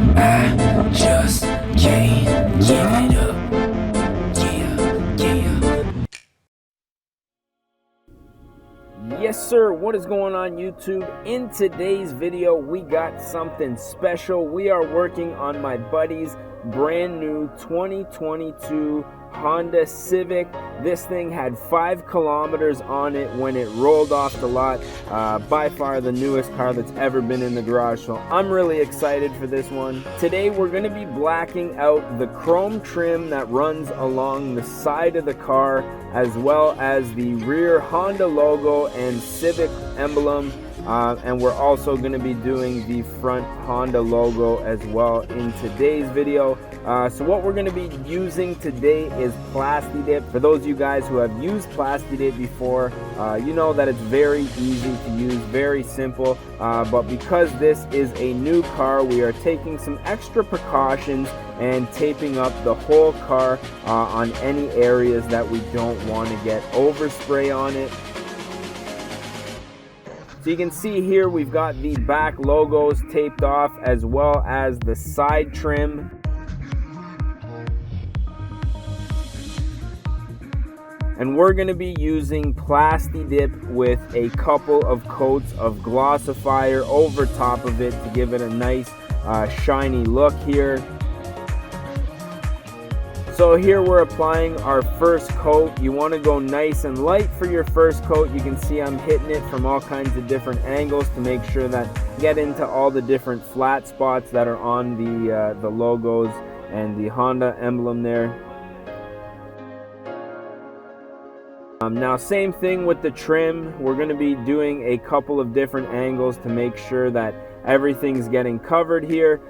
I just can't give it up. Yeah, yeah. Yes sir, what is going on YouTube? In today's video we got something special. We are working on my buddy's brand new 2022 Honda Civic. This thing had 5 kilometers on it when it rolled off the lot. By far the newest car that's ever been in the garage, so I'm really excited for this one. Today we're going to be blacking out the chrome trim that runs along the side of the car, as well as the rear Honda logo and Civic emblem. And we're also going to be doing the front Honda logo as well in today's video. So what we're going to be using today is plasti-dip. For those of you guys who have used plasti-dip before, you know that it's very easy to use, very simple. But because this is a new car, we are taking some extra precautions and taping up the whole car on any areas that we don't want to get overspray on it. So you can see here we've got the back logos taped off, as well as the side trim. And we're going to be using plasti-dip with a couple of coats of glossifier over top of it to give it a nice shiny look here. So here we're applying our first coat. You want to go nice and light for your first coat. You can see I'm hitting it from all kinds of different angles to make sure that get into all the different flat spots that are on the logos and the Honda emblem there. Now same thing with the trim. We're going to be doing a couple of different angles to make sure that everything's getting covered here.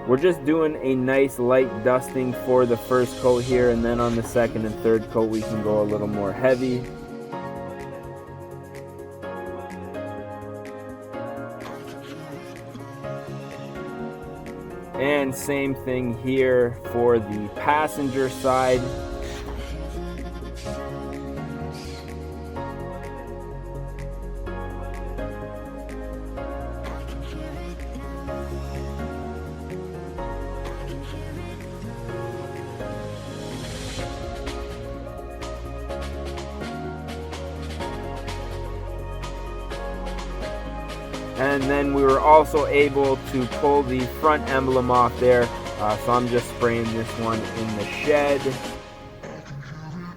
We're just doing a nice light dusting for the first coat here, and then on the second and third coat we can go a little more heavy. And same thing here for the passenger side. And then we were also able to pull the front emblem off there, so I'm just spraying this one in the shed.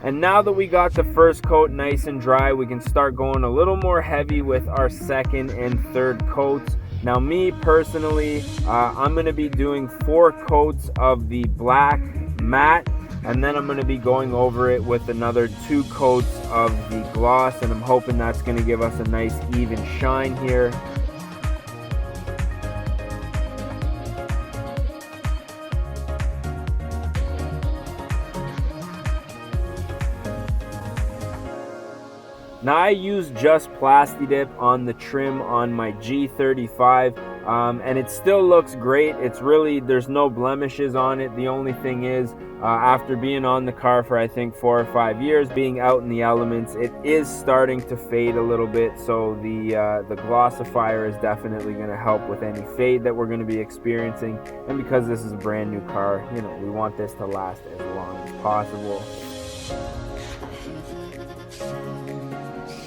And now that we got the first coat nice and dry, we can start going a little more heavy with our second and third coats. Now me personally, I'm going to be doing 4 coats of the black matte, and then I'm going to be going over it with another 2 coats of the gloss, and I'm hoping that's going to give us a nice even shine here. Now I use just plasti-dip on the trim on my G35, and it still looks great. It's really, there's no blemishes on it. The only thing is, after being on the car for I think 4 or 5 years, being out in the elements, it is starting to fade a little bit. So the glossifier is definitely going to help with any fade that we're going to be experiencing. And because this is a brand new car, you know, we want this to last as long as possible.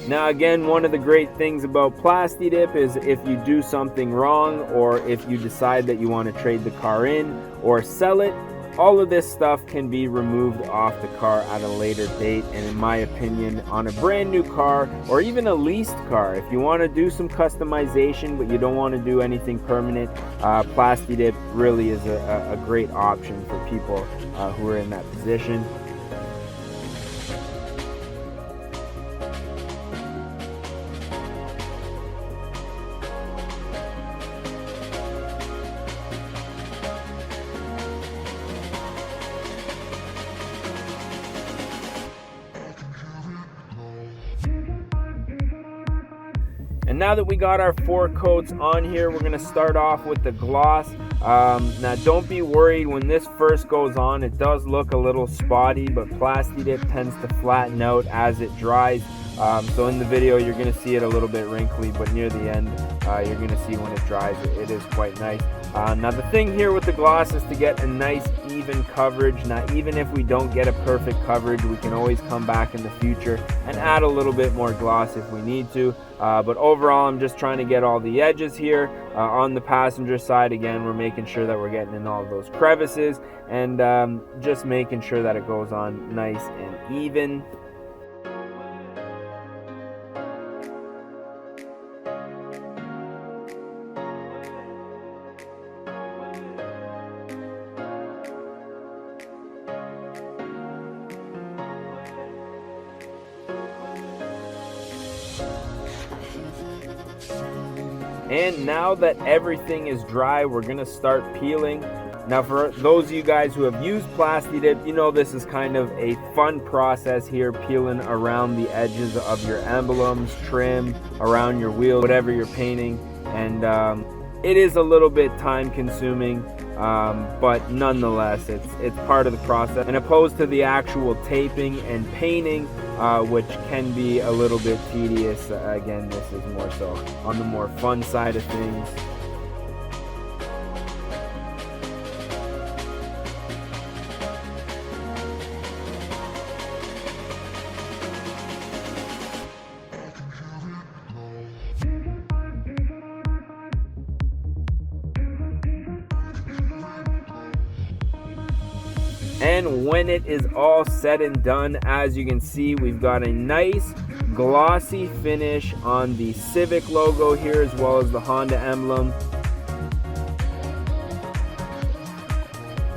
Now again, one of the great things about plasti-dip is if you do something wrong, or if you decide that you want to trade the car in or sell it, all of this stuff can be removed off the car at a later date. And in my opinion, on a brand new car or even a leased car, if you want to do some customization but you don't want to do anything permanent, plasti-dip really is a great option for people who are in that position. And now that we got our 4 coats on here, we're going to start off with the gloss. Now don't be worried when this first goes on. It does look a little spotty, but plasti-dip tends to flatten out as it dries. So in the video you're going to see it a little bit wrinkly, but near the end you're going to see when it dries it is quite nice. Now the thing here with the gloss is to get a nice even coverage. Now even if we don't get a perfect coverage, we can always come back in the future and add a little bit more gloss if we need to. But overall I'm just trying to get all the edges here. On the passenger side, again, we're making sure that we're getting in all of those crevices and just making sure that it goes on nice and even. And now that everything is dry, we're gonna start peeling. Now for those of you guys who have used plasti-dip, you know this is kind of a fun process here, peeling around the edges of your emblems, trim, around your wheel, whatever you're painting. And it is a little bit time consuming, but nonetheless it's part of the process, and opposed to the actual taping and painting, which can be a little bit tedious. Again, this is more so on the more fun side of things. And when it is all said and done, as you can see, we've got a nice glossy finish on the Civic logo here, as well as the Honda emblem.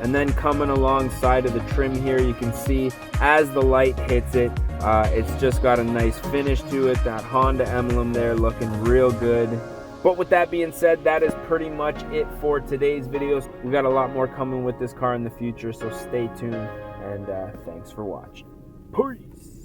And then coming alongside of the trim here, you can see as the light hits it, it's just got a nice finish to it. That Honda emblem there looking real good. But with that being said, that is pretty much it for today's videos. We got a lot more coming with this car in the future, so stay tuned, and thanks for watching. Peace.